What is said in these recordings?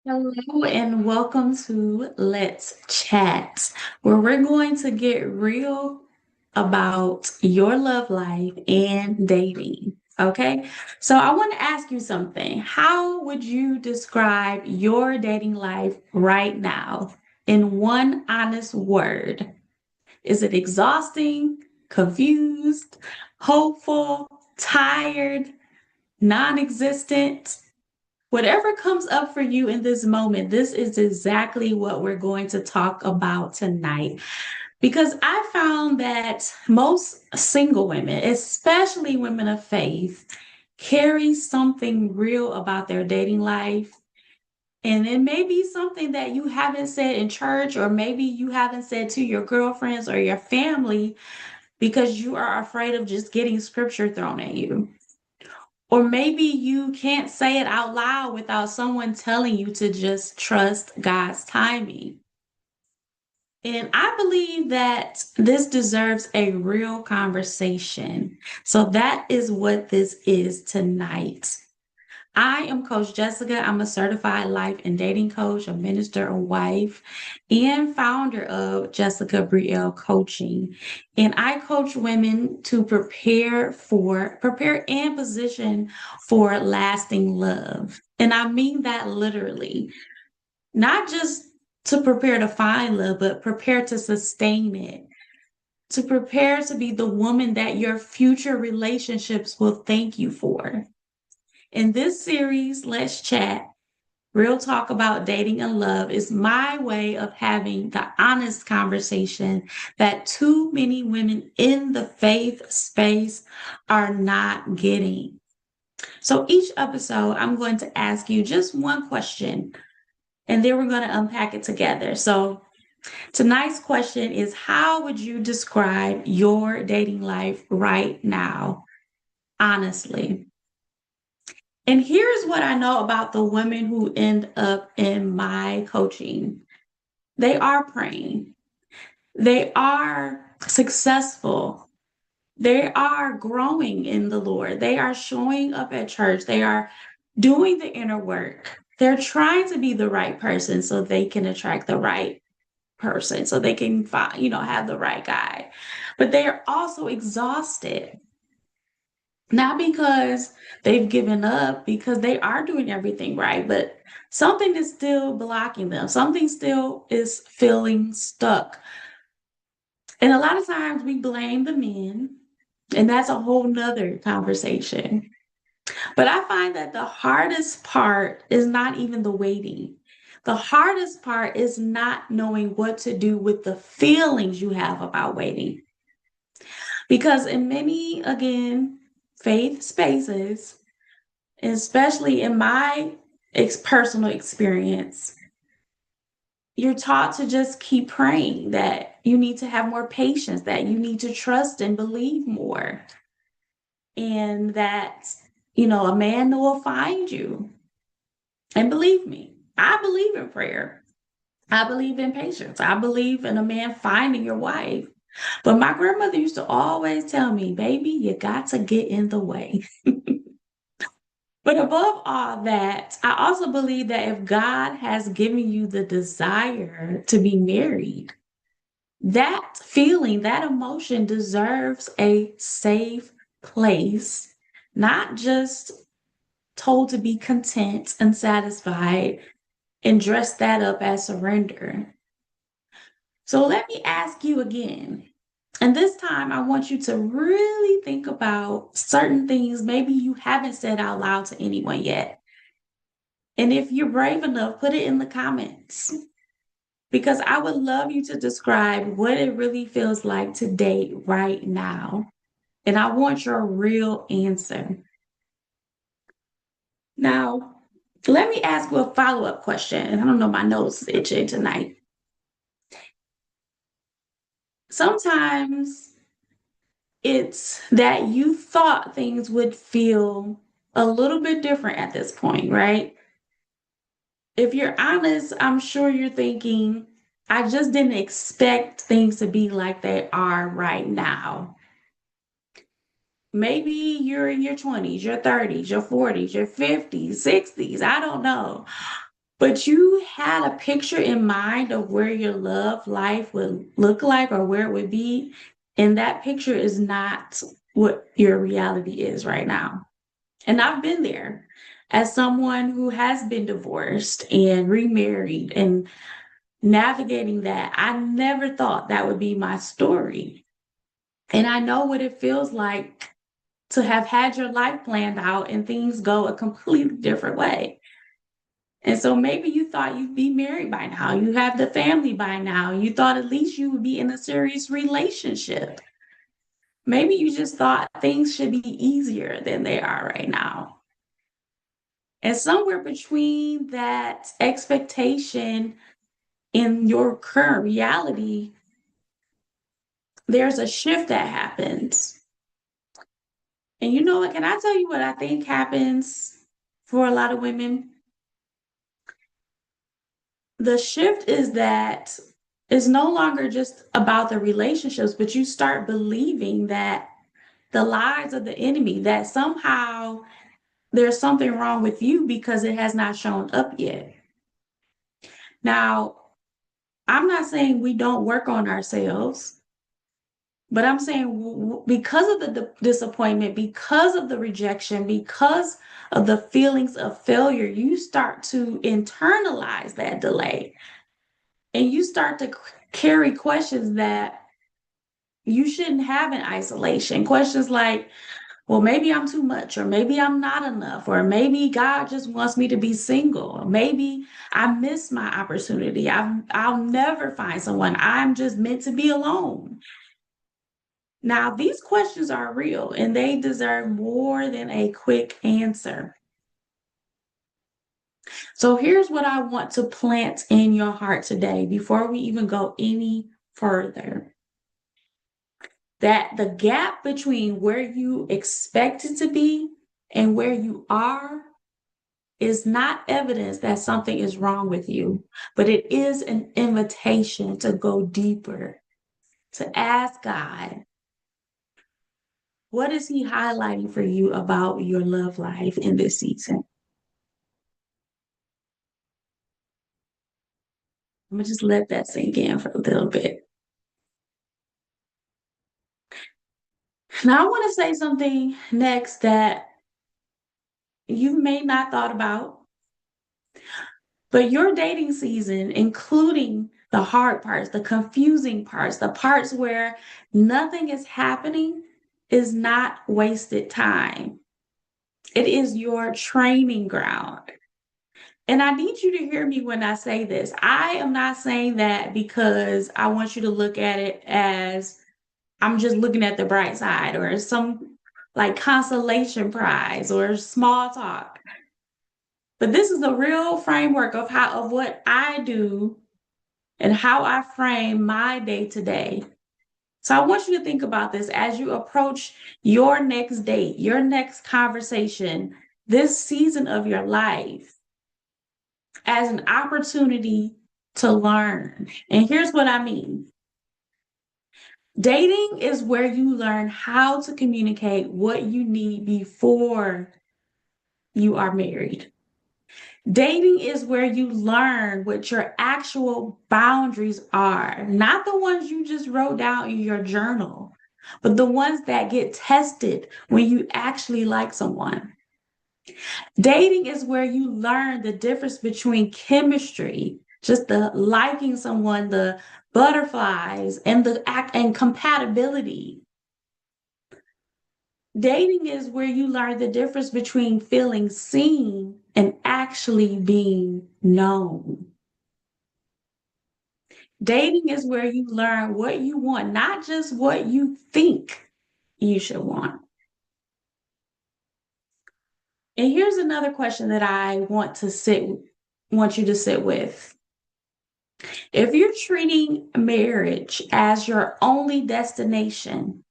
Hello and welcome to Let's Chat, where we're going to get real about your love life and dating. Okay, so I want to ask you something. How would you describe your dating life right now in one honest word? Is it exhausting, confused, hopeful, tired, non existent? Whatever comes up for you in this moment, this is exactly what we're going to talk about tonight. Because I found that most single women, especially women of faith, carry something real about their dating life. And it may be something that you haven't said in church, or maybe you haven't said to your girlfriends or your family because you are afraid of just getting scripture thrown at you. Or maybe you can't say it out loud without someone telling you to just trust God's timing. And I believe that this deserves a real conversation. So that is what this is tonight. I am Coach Jessica. I'm a certified life and dating coach, a minister, a wife, and founder of Jessica Brielle Coaching. And I coach women to prepare and position for lasting love. And I mean that literally, not just to prepare to find love, but prepare to sustain it, to prepare to be the woman that your future relationships will thank you for. In this series, Let's Chat, Real Talk About Dating and Love is my way of having the honest conversation that too many women in the faith space are not getting. So each episode, I'm going to ask you just one question, and then we're going to unpack it together. So tonight's question is, how would you describe your dating life right now, honestly? And here's what I know about the women who end up in my coaching. They are praying. They are successful. They are growing in the Lord. They are showing up at church. They are doing the inner work. They're trying to be the right person so they can attract the right person, so they can find, have the right guy. But they are also exhausted. Not because they've given up, because they are doing everything right, but something is still blocking them. Something still is feeling stuck. And a lot of times we blame the men, and that's a whole nother conversation. But I find that the hardest part is not even the waiting. The hardest part is not knowing what to do with the feelings you have about waiting. Because in many, again, faith spaces, especially in my personal experience, you're taught to just keep praying, that you need to have more patience, that you need to trust and believe more, and that, a man will find you. And believe me, I believe in prayer. I believe in patience. I believe in a man finding your wife. But my grandmother used to always tell me, baby, you got to get in the way. But above all that, I also believe that if God has given you the desire to be married, that feeling, that emotion deserves a safe place, not just told to be content and satisfied and dress that up as surrender. So let me ask you again. And this time, I want you to really think about certain things maybe you haven't said out loud to anyone yet. And if you're brave enough, put it in the comments, because I would love you to describe what it really feels like to date right now. And I want your real answer. Now, let me ask you a follow-up question. And I don't know, my nose is itching tonight. Sometimes it's that you thought things would feel a little bit different at this point, right? If you're honest, I'm sure you're thinking, I just didn't expect things to be like they are right now. Maybe you're in your 20s, your 30s, your 40s, your 50s, 60s. I don't know. but you had a picture in mind of where your love life would look like or where it would be. And that picture is not what your reality is right now. And I've been there as someone who has been divorced and remarried and navigating that. I never thought that would be my story. And I know what it feels like to have had your life planned out and things go a completely different way. And so maybe you thought you'd be married by now, you have the family by now, you thought at least you would be in a serious relationship. Maybe you just thought things should be easier than they are right now. And somewhere between that expectation in your current reality, there's a shift that happens. And you know what? Can I tell you what I think happens for a lot of women? The shift is that it's no longer just about the relationships, but you start believing that the lies of the enemy, that somehow there's something wrong with you because it has not shown up yet. Now, I'm not saying we don't work on ourselves, but I'm saying because of the disappointment, because of the rejection, because of the feelings of failure, you start to internalize that delay and you start to carry questions that you shouldn't have in isolation. Questions like, well, maybe I'm too much, or maybe I'm not enough, or maybe God just wants me to be single, or maybe I missed my opportunity. I'll never find someone. I'm just meant to be alone. Now, these questions are real and they deserve more than a quick answer. So, here's what I want to plant in your heart today before we even go any further, that the gap between where you expected to be and where you are is not evidence that something is wrong with you, but it is an invitation to go deeper, to ask God, what is He highlighting for you about your love life in this season? I'm gonna just let that sink in for a little bit. Now, I want to say something next that you may not thought about, but your dating season, including the hard parts, the confusing parts, the parts where nothing is happening, is not wasted time. It is your training ground. And I need you to hear me when I say this. I am not saying that because I want you to look at it as I'm just looking at the bright side or some like consolation prize or small talk. But this is the real framework of how of what I do and how I frame my day to day. So I want you to think about this as you approach your next date, your next conversation, this season of your life as an opportunity to learn. And here's what I mean. Dating is where you learn how to communicate what you need before you are married. Dating is where you learn what your actual boundaries are, not the ones you just wrote down in your journal, but the ones that get tested when you actually like someone. Dating is where you learn the difference between chemistry, just the liking someone, the butterflies, and the act and compatibility. Dating is where you learn the difference between feeling seen and actually being known. Dating is where you learn what you want, not just what you think you should want. And here's another question that I want you to sit with. If you're treating marriage as your only destination,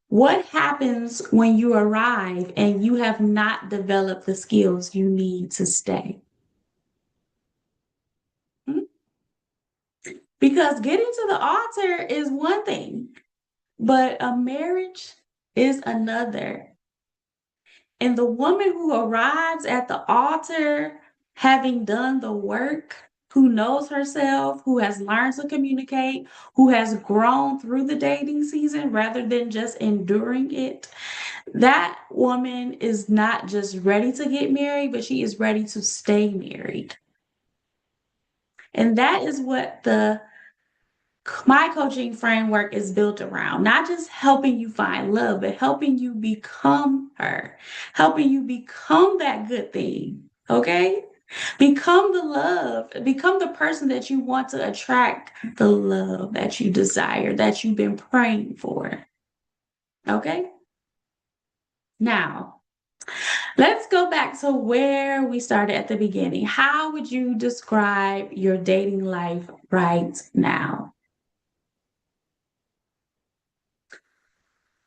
what happens when you arrive and you have not developed the skills you need to stay? Hmm? Because getting to the altar is one thing, but a marriage is another. And the woman who arrives at the altar having done the work, who knows herself, who has learned to communicate, who has grown through the dating season rather than just enduring it, that woman is not just ready to get married, but she is ready to stay married. And that is what my coaching framework is built around, not just helping you find love, but helping you become her, helping you become that good thing. Okay? Become the love, become the person that you want to attract the love that you desire, that you've been praying for. Okay? Now, let's go back to where we started at the beginning. How would you describe your dating life right now?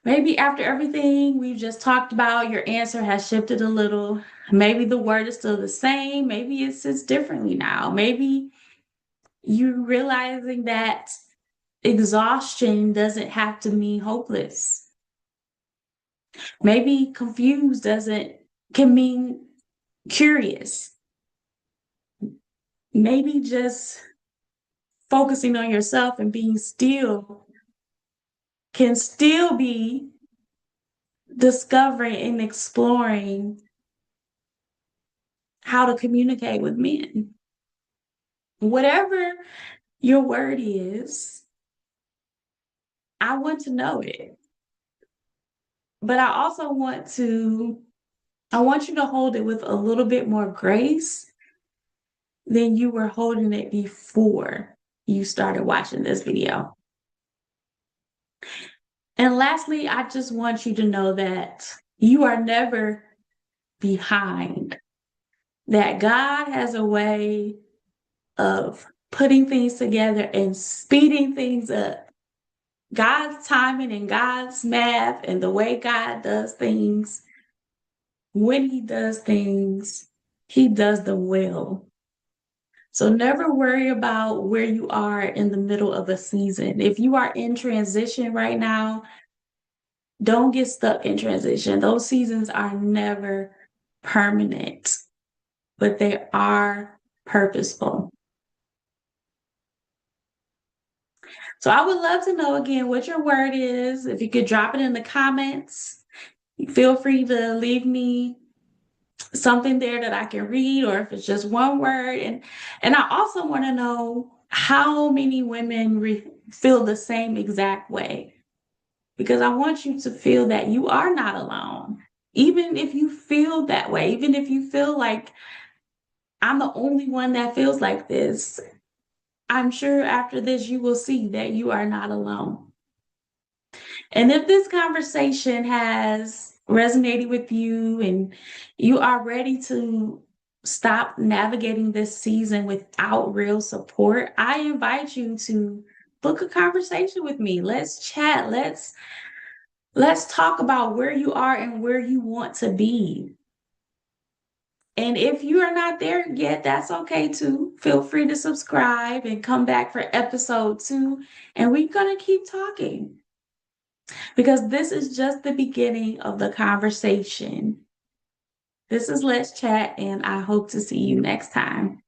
Maybe after everything we've just talked about, your answer has shifted a little. Maybe the word is still the same. Maybe it sits differently now. Maybe you're realizing that exhaustion doesn't have to mean hopeless. Maybe confused doesn't can mean curious. Maybe just focusing on yourself and being still can still be discovering and exploring how to communicate with men. Whatever your word is, I want to know it. But I want you to hold it with a little bit more grace than you were holding it before you started watching this video. And lastly, I just want you to know that you are never behind, that God has a way of putting things together and speeding things up. God's timing and God's math and the way God does things, when He does things, He does them well. So never worry about where you are in the middle of a season. If you are in transition right now, don't get stuck in transition. Those seasons are never permanent, but they are purposeful. So I would love to know again what your word is. If you could drop it in the comments, feel free to leave me something there that I can read, or if it's just one word. And I also want to know how many women feel the same exact way, because I want you to feel that you are not alone. Even if you feel that way, even if you feel like I'm the only one that feels like this, I'm sure after this you will see that you are not alone. And if this conversation has resonated with you and you are ready to stop navigating this season without real support, I invite you to book a conversation with me. Let's chat. Let's talk about where you are and where you want to be. And if you are not there yet, that's okay too. Feel free to subscribe and come back for episode 2. And we're going to keep talking, because this is just the beginning of the conversation. This is Let's Chat, and I hope to see you next time.